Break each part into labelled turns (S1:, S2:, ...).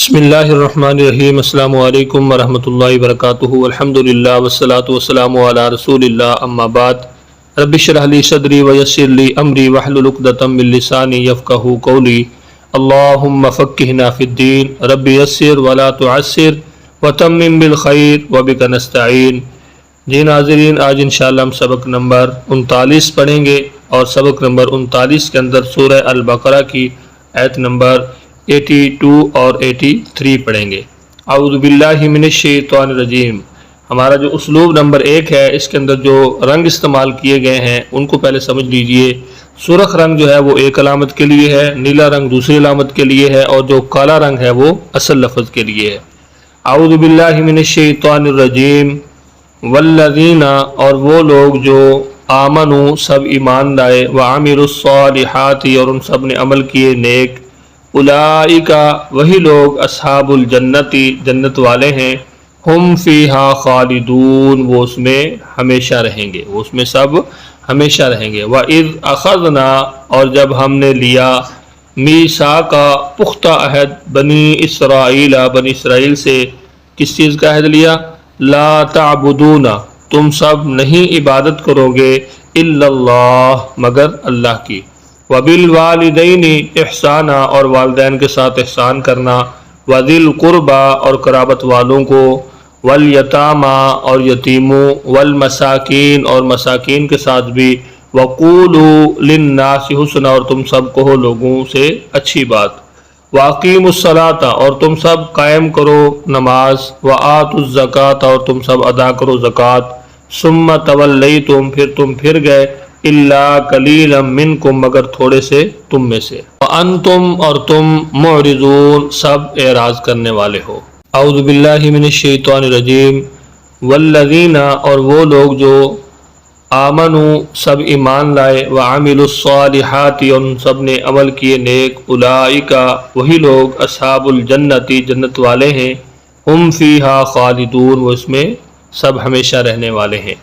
S1: بسم اللہ الرحمن الرحیم۔ السلام علیکم ورحمۃ اللہ وبرکاتہ۔ الحمدللہ والصلاۃ والسلام علی رسول اللہ، اما بعد۔ رب اشرح لی صدری ویسر لی امری واحلل عقدۃ من لسانی یفقہوا قولی۔ اللہم فقہنا فی الدین، رب یسر ولا تعسر وتمم بالخیر وبک نستعین۔ جی ناظرین، آج انشاءاللہ ہم سبق نمبر 39 پڑھیں گے، اور سبق نمبر 39 کے اندر سورہ البقرہ کی آیت نمبر 82 اور 83 پڑھیں گے۔ اعوذ باللہ من الشیطان الرجیم۔ ہمارا جو اسلوب نمبر 1 ہے، اس کے اندر جو رنگ استعمال کیے گئے ہیں ان کو پہلے سمجھ لیجئے۔ سرخ رنگ جو ہے وہ ایک علامت کے لیے ہے، نیلا رنگ دوسری علامت کے لیے ہے، اور جو کالا رنگ ہے وہ اصل لفظ کے لیے ہے۔ اعوذ باللہ من الشیطان الرجیم۔ والذین، اور وہ لوگ جو آمنوا، سب ایمان لائے، وعملوا الصالحات، اور ان سب نے عمل کیے نیک، اولئک، وہی لوگ، اصحاب الجنتی، جنت والے ہیں، ہم فیہا خالدون، وہ اس میں ہمیشہ رہیں گے، وہ اس میں سب ہمیشہ رہیں گے۔ وَإِذْ أَخَذْنَا، اور جب ہم نے لیا، میثاقا، پختہ عہد، بنی اسرائیل، بنی اسرائیل سے، کس چیز کا عہد لیا؟ لا تعبدون، تم سب نہیں عبادت کرو گے، الا اللہ، مگر اللہ کی، وبالوالدین احسانا، اور والدین کے ساتھ احسان کرنا، وذی القربى، اور قرابت والوں کو، والیتامی، اور یتیموں، والمساکین، اور مساکین کے ساتھ بھی، وقولوا للناس حسنا، اور تم سب کہو لوگوں سے اچھی بات، واقیموا الصلاۃ، اور تم سب قائم کرو نماز، وآتوا الزکاۃ، اور تم سب ادا کرو زکوٰۃ، ثم تولیتم، پھر تم پھر گئے، الا قلیلا منکم، مگر تھوڑے سے تم میں سے، وانتم، اور تم، معرضون، سب اعراض کرنے والے ہو۔ اعوذ باللہ من الشیطان الرجیم۔ والذین، اور وہ لوگ جو آمنوا، سب ایمان لائے، وعملوا الصالحات، اور ان سب نے عمل کیے نیک، اولئک، وہی لوگ، اصحاب الجنتی، جنت والے ہیں، ہم فیہا خالدون، وہ اس میں سب ہمیشہ رہنے والے ہیں۔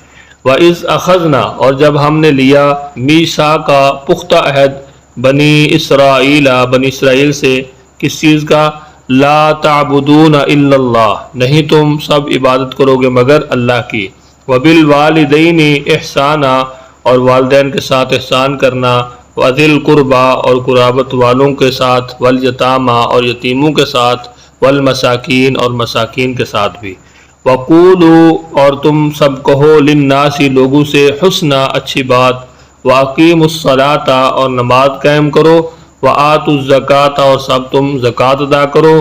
S1: وَإِذْ أَخَذْنَا، اور جب ہم نے لیا، میثاقا، پختہ عہد، بنی اسرائیل، بنی اسرائیل سے، کس چیز کا؟ لا تعبدون الا اللہ، نہیں تم سب عبادت کرو گے مگر اللہ کی، وبالوالدین احسانا، اور والدین کے ساتھ احسان کرنا، وذی القربى، اور قرابت والوں کے ساتھ، والیتامی، اور یتیموں کے ساتھ، والمساکین، اور مساکین کے ساتھ بھی، وقولوا، اور تم سب کہو، للناس، لوگوں سے، حسنا، اچھی بات، واقیموا الصلاۃ، اور نماز قائم کرو، وآتوا الزکاۃ، اور سب تم زکوٰۃ ادا کرو،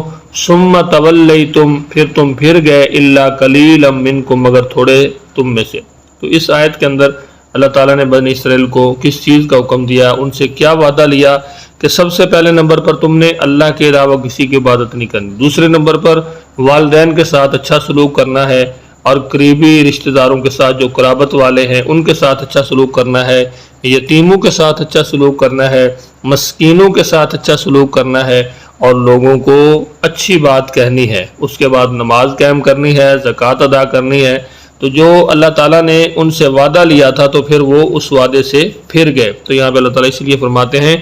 S1: ثم تولیتم، پھر تم پھر گئے، الا قلیلا منکم، مگر تھوڑے تم میں سے۔ تو اس آیت کے اندر اللہ تعالیٰ نے بنی اسرائیل کو کس چیز کا حکم دیا، ان سے کیا وعدہ لیا کہ سب سے پہلے نمبر پر تم نے اللہ کے علاوہ کسی کی عبادت نہیں کرنی، دوسرے نمبر پر والدین کے ساتھ اچھا سلوک کرنا ہے، اور قریبی رشتہ داروں کے ساتھ جو قرابت والے ہیں ان کے ساتھ اچھا سلوک کرنا ہے، یتیموں کے ساتھ اچھا سلوک کرنا ہے، مسکینوں کے ساتھ اچھا سلوک کرنا ہے، اور لوگوں کو اچھی بات کہنی ہے، اس کے بعد نماز قائم کرنی ہے، زکوٰۃ ادا کرنی ہے۔ تو جو اللہ تعالیٰ نے ان سے وعدہ لیا تھا تو پھر وہ اس وعدے سے پھر گئے۔ تو یہاں پہ اللہ تعالیٰ اس لیے فرماتے ہیں،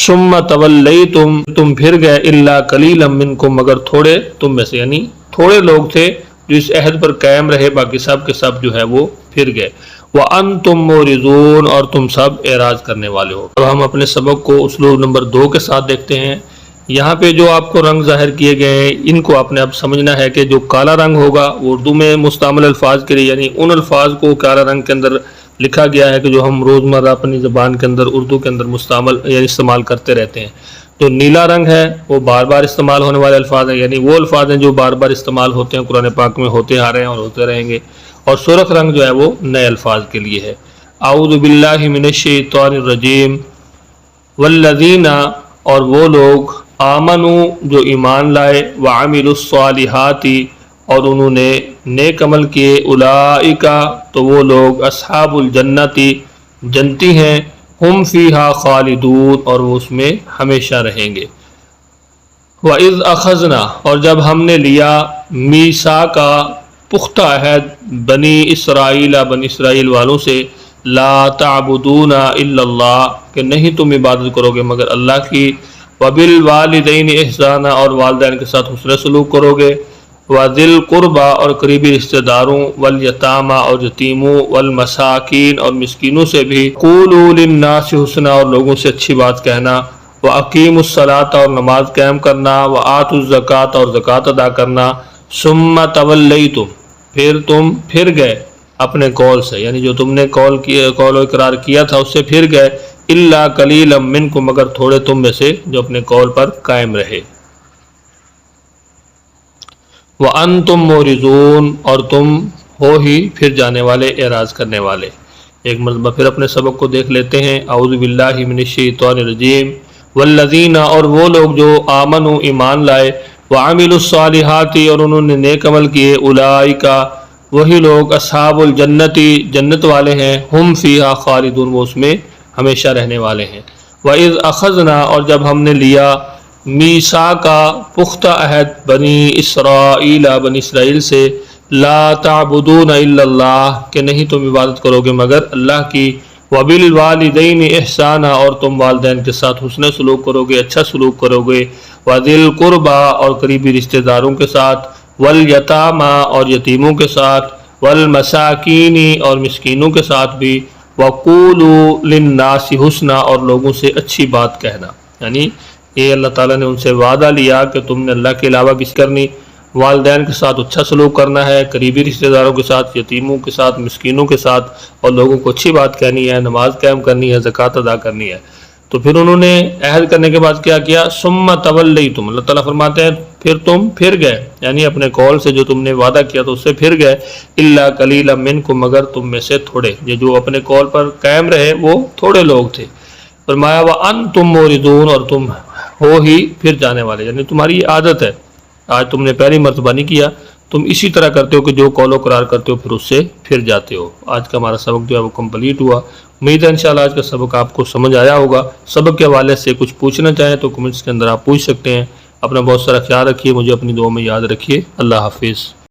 S1: ثم تولیتم، تم پھر گئے، الا قلیلا منکم، مگر تھوڑے تم میں سے، یعنی تھوڑے لوگ تھے جو اس عہد پر قائم رہے، باقی سب کے سب جو ہے وہ پھر گئے۔ وَأَنْتُمْ مُعْرِضُونَ، اور تم سب اعراض کرنے والے ہو۔ اب ہم اپنے سبق کو اسلوب نمبر 2 کے ساتھ دیکھتے ہیں۔ یہاں پہ جو آپ کو رنگ ظاہر کیے گئے ہیں ان کو آپ نے اب سمجھنا ہے کہ جو کالا رنگ ہوگا وہ اردو میں مستعمل الفاظ کے لیے، یعنی ان الفاظ کو کالا رنگ کے اندر لکھا گیا ہے کہ جو ہم روزمرہ اپنی زبان کے اندر اردو کے اندر یعنی استعمال کرتے رہتے ہیں۔ جو نیلا رنگ ہے وہ بار بار استعمال ہونے والے الفاظ ہیں، یعنی وہ الفاظ ہیں جو بار بار استعمال ہوتے ہیں، قرآن پاک میں ہوتے آ رہے ہیں اور ہوتے رہیں گے۔ اور سرخ رنگ جو ہے وہ نئے الفاظ کے لیے ہے۔ اعوذ باللہ من الشیطان الرجیم۔ والذین، اور وہ لوگ، آمنوا، جو ایمان لائے، وعملوا الصالحات، اور انہوں نے نیک عمل کیے، اولئک، تو وہ لوگ، اصحاب الجنتی، جنتی ہیں، ہم فیہا خالدون، اور وہ اس میں ہمیشہ رہیں گے۔ وَإِذْ أَخَذْنَا، اور جب ہم نے لیا، میثاقا، پختہ عہد، بنی اسرائیل، بنی اسرائیل والوں سے، لا تعبدون الا اللہ، کہ نہیں تم عبادت کرو گے مگر اللہ کی، وبالوالدین احسانا اور والدین کے ساتھ حسن سلوک کرو گے، وذی القربى اور قریبی رشتہ داروں، والیتامى اور یتیموں، والمساکین اور مسکینوں سے بھی، قولوا للناس حسنا اور لوگوں سے اچھی بات کہنا، واقیموا الصلاۃ اور نماز قائم کرنا، وآتوا الزکاۃ اور زکوٰۃ ادا کرنا، ثم تولیتم پھر تم پھر گئے اپنے قول سے، یعنی جو تم نے قول و اقرار کیا تھا اس سے پھر گئے، الا قلیلا منکم مگر تھوڑے تم میں سے جو اپنے قول پر قائم رہے، وَأَنْتُمْ مُعْرِضُونَ اور تم ہو ہی پھر جانے والے، اعراض کرنے والے۔ ایک مرتبہ پھر اپنے سبق کو دیکھ لیتے ہیں۔ اعوذ باللہ من الشیطان الرجیم۔ والذین اور وہ لوگ جو آمنوا ایمان لائے، وعملوا الصالحات اور انہوں نے نیک عمل کیے، اولئک وہی لوگ، اصحاب الجنتی جنت والے ہیں، ہم فیہا خالدون وہ اس میں ہمیشہ رہنے والے ہیں۔ وَإِذْ أَخَذْنَا اور جب ہم نے لیا، میثاقا پختہ عہد، بنی اسرائیل بنی اسرائیل سے، لا تعبدون الا اللہ کہ نہیں تم عبادت کرو گے مگر اللہ کی، وبالوالدین احسانا اور تم والدین کے ساتھ حسن سلوک کرو گے، اچھا سلوک کرو گے، وذی القربى اور قریبی رشتہ داروں کے ساتھ، والیتامى اور یتیموں کے ساتھ، والمساکین اور مسکینوں کے ساتھ بھی، وقولوا للناس حسنا اور لوگوں سے اچھی بات کہنا۔ یعنی یہ اللہ تعالیٰ نے ان سے وعدہ لیا کہ تم نے اللہ کے علاوہ کسی کرنی، والدین کے ساتھ اچھا سلوک کرنا ہے، قریبی رشتہ داروں کے ساتھ، یتیموں کے ساتھ، مسکینوں کے ساتھ، اور لوگوں کو اچھی بات کہنی ہے، نماز قائم کرنی ہے، زکوٰۃ ادا کرنی ہے۔ تو پھر انہوں نے عہد کرنے کے بعد کیا کیا؟ ثم تولیتم، اللہ تعالیٰ فرماتے ہیں پھر تم پھر گئے، یعنی اپنے قول سے جو تم نے وعدہ کیا تو اس سے پھر گئے، الا قلیلا منکم مگر تم میں سے تھوڑے، یہ جو اپنے قول پر قائم رہے وہ تھوڑے لوگ تھے۔ فرمایا وانتم موردون اور تم ہو ہی پھر جانے والے، یعنی تمہاری یہ عادت ہے، آج تم نے پہلی مرتبہ نہیں کیا، تم اسی طرح کرتے ہو کہ جو قول و قرار کرتے ہو پھر اس سے پھر جاتے ہو۔ آج کا ہمارا سبق جو ہے وہ کمپلیٹ ہوا۔ امید ہے انشاءاللہ آج کا سبق آپ کو سمجھ آیا ہوگا۔ سبق کے حوالے سے کچھ پوچھنا چاہیں تو کمنٹس کے اندر آپ پوچھ سکتے ہیں۔ اپنا بہت سارا خیال رکھیے، مجھے اپنی دعا میں یاد رکھیے۔ اللہ حافظ۔